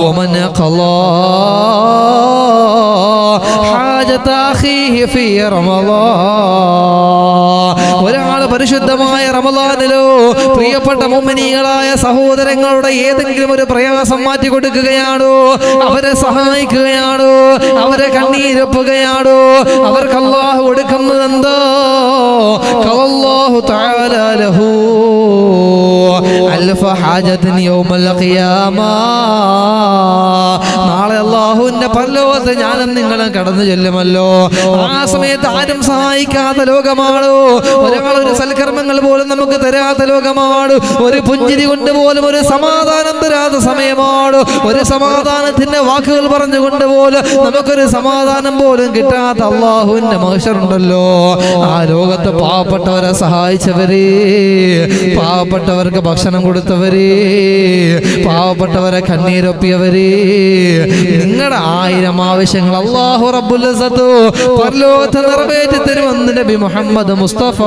ومن قضى حاجة أخيه في رمضان ഒരാൾ പരിശുദ്ധമായ റമളാനിലോ പ്രിയപ്പെട്ട മുഅ്മിനീങ്ങളായ സഹോദരങ്ങളുടെ ഏതെങ്കിലും ഒരു പ്രയാസം മാറ്റി കൊടുക്കുകയാണോ, അവരെ സഹായിക്കുകയാണോ, അവരെ കണ്ണീരൊപ്പുകയാണോ, അവർക്ക് അല്ലാഹു കൊടുക്കുന്നതെന്തോ ഖല്ലല്ലാഹു തആല ലഹു അൽഫ ഹാജത്തിൻ യൗമൽ ഖിയാമ. നാളെ അല്ലാഹുവിന്റെ പരലോകത്ത് ഞാനും നിങ്ങളും കടന്നു ചെല്ലുമല്ലോ. ആ സമയത്ത് ആരും സഹായിക്കാത്ത ലോകമാണോ, ഒരാളൊരു സൽക്കർമ്മങ്ങൾ പോലും നമുക്ക് തരാത്ത ലോകമാണ്, ഒരു പുഞ്ചിരി കൊണ്ട് പോലും ഒരു സമാധാനം തരാത്ത സമയമാണ്, ഒരു സമാധാനത്തിന്റെ വാക്കുകൾ പറഞ്ഞുകൊണ്ട് പോലും നമുക്കൊരു സമാധാനം പോലും കിട്ടാത്ത അല്ലാഹുവിന്റെ മഹ്ശറുണ്ടല്ലോ. ആ ലോകത്ത് പാവപ്പെട്ടവരെ സഹായിച്ചവരെ, പാവപ്പെട്ടവർക്ക് ഭക്ഷണം കൊടുത്തവരെ, പാവപ്പെട്ടവരെ കണ്ണീരൊപ്പിയവരെ, നിങ്ങളുടെ 1000 ആവശ്യങ്ങൾ അല്ലാഹു റബ്ബുൽ ഇസ്സത്ത് പരലോകത്ത് നിറവേറ്റി തരുമെന്ന് നബി മുഹമ്മദ് മുസ്തഫ.